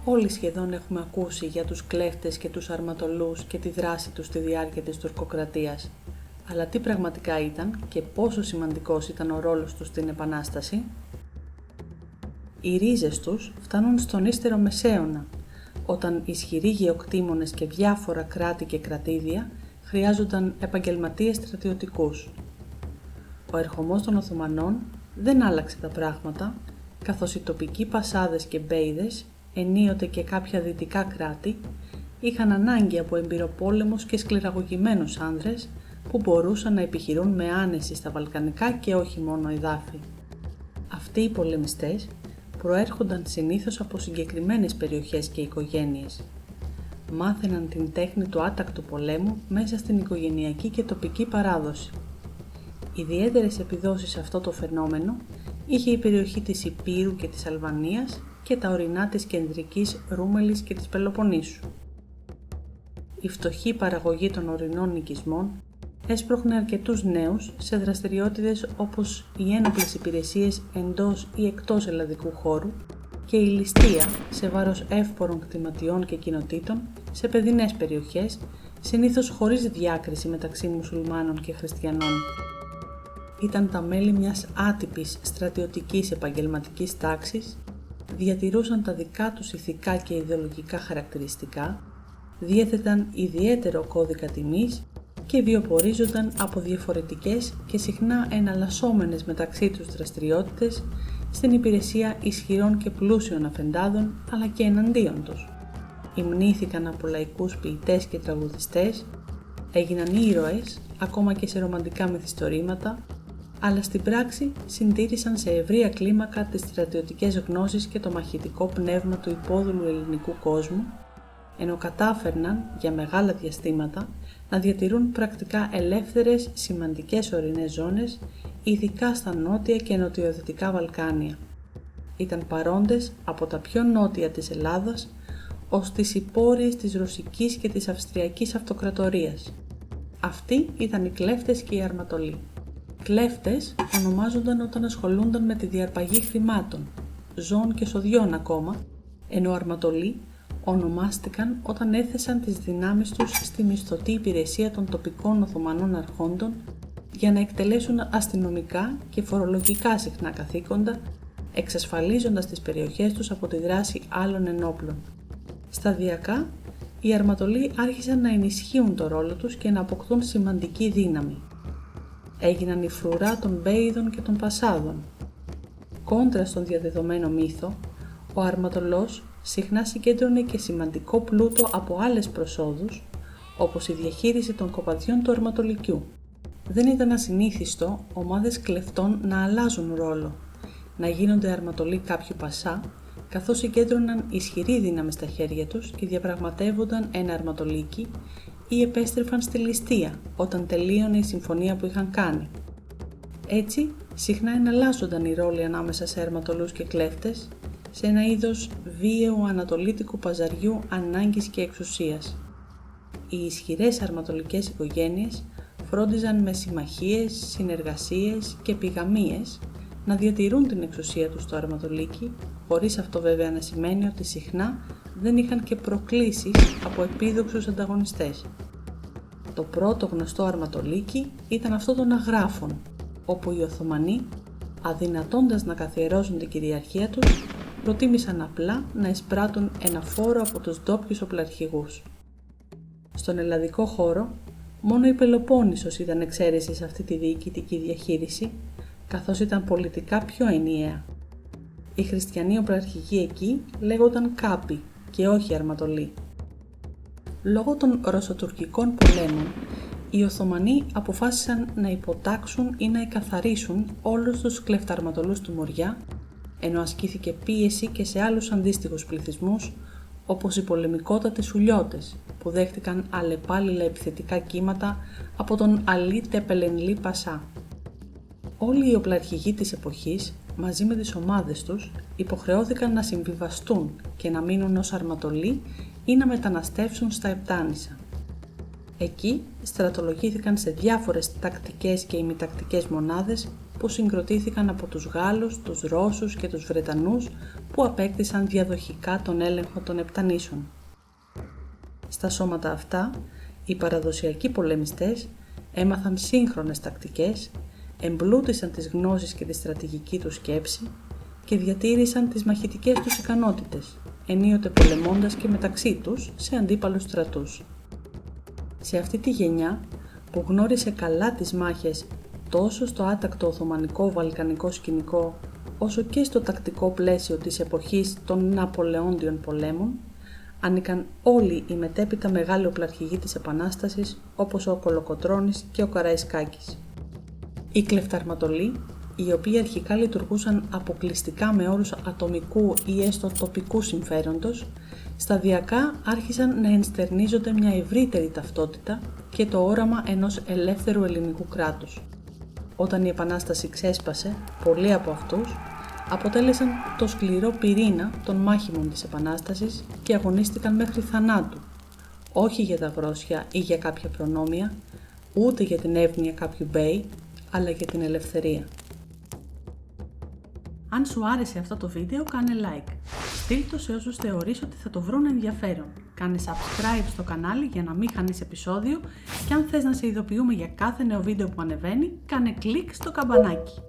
Όλοι σχεδόν έχουμε ακούσει για τους κλέφτες και τους αρματολούς και τη δράση τους στη διάρκεια της τουρκοκρατίας. Αλλά τι πραγματικά ήταν και πόσο σημαντικός ήταν ο ρόλος τους στην Επανάσταση? Οι ρίζες τους φτάνουν στον ύστερο Μεσαίωνα, όταν ισχυροί γεωκτήμονες και διάφορα κράτη και κρατήδια χρειάζονταν επαγγελματίες στρατιωτικούς. Ο ερχομός των Οθωμανών δεν άλλαξε τα πράγματα, καθώς οι τοπικοί πασάδες και μπέιδες, ενίοτε και κάποια δυτικά κράτη, είχαν ανάγκη από εμπειροπόλεμους και σκληραγωγημένους άνδρες που μπορούσαν να επιχειρούν με άνεση στα βαλκανικά και όχι μόνο εδάφη. Αυτοί οι πολεμιστές προέρχονταν συνήθως από συγκεκριμένες περιοχές και οικογένειες. Μάθαιναν την τέχνη του άτακτου πολέμου μέσα στην οικογενειακή και τοπική παράδοση. Ιδιαίτερες επιδόσεις σε αυτό το φαινόμενο είχε η περιοχή της Ιππήρου και της Αλβανίας και τα ορεινά της κεντρικής Ρούμελης και της Πελοποννήσου. Η φτωχή παραγωγή των ορεινών οικισμών έσπροχνε αρκετούς νέους σε δραστηριότητες όπως οι ένοπλες υπηρεσίες εντός ή εκτός ελλαδικού χώρου και η ληστεία σε βάρος εύπορων κτηματιών και κοινοτήτων σε παιδινές περιοχές, συνήθως χωρίς διάκριση μεταξύ μουσουλμάνων και χριστιανών. Ήταν τα μέλη μιας άτυπης στρατιωτικής επαγγελματικής τάξης, διατηρούσαν τα δικά τους ηθικά και ιδεολογικά χαρακτηριστικά, διέθεταν ιδιαίτερο κώδικα τιμής και βιοπορίζονταν από διαφορετικές και συχνά εναλλασσόμενες μεταξύ τους δραστηριότητες στην υπηρεσία ισχυρών και πλούσιων αφεντάδων αλλά και εναντίον τους. Υμνήθηκαν από λαϊκούς ποιητές και τραγουδιστές, έγιναν ήρωες ακόμα και σε ρομαντικά μυθιστορήματα, αλλά στην πράξη συντήρησαν σε ευρεία κλίμακα τις στρατιωτικές γνώσεις και το μαχητικό πνεύμα του υπόδουλου ελληνικού κόσμου, ενώ κατάφερναν για μεγάλα διαστήματα να διατηρούν πρακτικά ελεύθερες σημαντικές ορεινές ζώνες, ειδικά στα νότια και νοτιοδυτικά Βαλκάνια. Ήταν παρόντες από τα πιο νότια της Ελλάδας ως τις υπόρειες της Ρωσικής και της Αυστριακής Αυτοκρατορίας. Αυτοί ήταν οι κλέφτες και οι αρματολοί. Κλέφτες ονομάζονταν όταν ασχολούνταν με τη διαρπαγή χρημάτων, ζώων και σοδιών ακόμα, ενώ αρματολοί ονομάστηκαν όταν έθεσαν τις δυνάμεις τους στη μισθωτή υπηρεσία των τοπικών Οθωμανών αρχόντων για να εκτελέσουν αστυνομικά και φορολογικά συχνά καθήκοντα, εξασφαλίζοντας τις περιοχές τους από τη δράση άλλων ενόπλων. Σταδιακά, οι αρματολοί άρχισαν να ενισχύουν το ρόλο τους και να αποκτούν σημαντική δύναμη. Έγιναν η φρουρά των μπέιδων και των πασάδων. Κόντρα στον διαδεδομένο μύθο, ο αρματολός συχνά συγκέντρωνε και σημαντικό πλούτο από άλλες προσόδους, όπως η διαχείριση των κοπαδιών του αρματολικιού. Δεν ήταν ασυνήθιστο ομάδες κλεφτών να αλλάζουν ρόλο, να γίνονται αρματολοί κάποιου πασά, καθώς συγκέντρωναν ισχυρή δύναμη στα χέρια τους και διαπραγματεύονταν ένα αρματολίκι ή επέστρεφαν στη ληστεία όταν τελείωνε η συμφωνία που είχαν κάνει. Έτσι, συχνά εναλλάσσονταν οι ρόλοι ανάμεσα σε αρματολούς και κλέφτες, σε ένα είδος βίαιου ανατολίτικου παζαριού ανάγκης και εξουσίας. Οι ισχυρές αρματολικές οικογένειες φρόντιζαν με συμμαχίες, συνεργασίες και πιγαμίες να διατηρούν την εξουσία τους στο αρματολίκι, χωρίς αυτό βέβαια να σημαίνει ότι συχνά δεν είχαν και προκλήσεις από επίδοξους ανταγωνιστές. Το πρώτο γνωστό αρματολίκι ήταν αυτό των Αγράφων, όπου οι Οθωμανοί, αδυνατώντας να καθιερώσουν την κυριαρχία τους, προτίμησαν απλά να εισπράττουν ένα φόρο από τους ντόπιους οπλαρχηγούς. Στον ελλαδικό χώρο, μόνο η Πελοπόννησος ήταν εξαίρεση σε αυτή τη διοικητική διαχείριση, καθώς ήταν πολιτικά πιο ενιαία. Οι χριστιανοί οπλαρχηγοί εκεί λέγονταν Κάποι και όχι αρματολοί. Λόγω των ρωσοτουρκικών πολέμων, οι Οθωμανοί αποφάσισαν να υποτάξουν ή να εκαθαρίσουν όλους τους κλεφταρματολούς του Μοριά, ενώ ασκήθηκε πίεση και σε άλλους αντίστοιχους πληθυσμούς, όπως οι πολεμικότατες Σουλιώτες, που δέχτηκαν αλλεπάλληλα επιθετικά κύματα από τον Αλή Τεπελενλή Πασά. Όλοι οι οπλαρχηγοί της εποχής, μαζί με τις ομάδες τους, υποχρεώθηκαν να συμβιβαστούν και να μείνουν ως αρματολοί ή να μεταναστεύσουν στα Επτάνησα. Εκεί στρατολογήθηκαν σε διάφορες τακτικές και ημιτακτικές μονάδες που συγκροτήθηκαν από τους Γάλλους, τους Ρώσους και τους Βρετανούς που απέκτησαν διαδοχικά τον έλεγχο των 7 νήσων. Στα σώματα αυτά, οι παραδοσιακοί πολεμιστές έμαθαν σύγχρονες τακτικές, εμπλούτησαν τις γνώσεις και τη στρατηγική τους σκέψη και διατήρησαν τις μαχητικές τους ικανότητες, ενίοτε πολεμώντας και μεταξύ τους σε αντίπαλους στρατούς. Σε αυτή τη γενιά, που γνώρισε καλά τις μάχες τόσο στο άτακτο οθωμανικό βαλκανικό σκηνικό, όσο και στο τακτικό πλαίσιο της εποχής των Ναπολεόντιων πολέμων, ανήκαν όλοι οι μετέπειτα μεγάλοι οπλαρχηγοί της Επανάστασης, όπως ο Κολοκοτρώνης και ο Καραϊσκάκης. Οι κλεφταρματολοί, οι οποίοι αρχικά λειτουργούσαν αποκλειστικά με όρους ατομικού ή έστω τοπικού συμφέροντος, σταδιακά άρχισαν να ενστερνίζονται μια ευρύτερη ταυτότητα και το όραμα ενός ελεύθερου ελληνικού κράτους. Όταν η Επανάσταση ξέσπασε, πολλοί από αυτούς αποτέλεσαν το σκληρό πυρήνα των μάχημων της Επανάστασης και αγωνίστηκαν μέχρι θανάτου, όχι για τα γρόσια ή για κάποια προνόμια, ούτε για την εύνοια κάποιου μπέι, αλλά για την ελευθερία. Αν σου άρεσε αυτό το βίντεο, κάνε like. Στείλ το σε όσους θεωρείς ότι θα το βρουν ενδιαφέρον. Κάνε subscribe στο κανάλι για να μην χάνεις επεισόδιο και αν θες να σε ειδοποιούμε για κάθε νέο βίντεο που ανεβαίνει, κάνε κλικ στο καμπανάκι.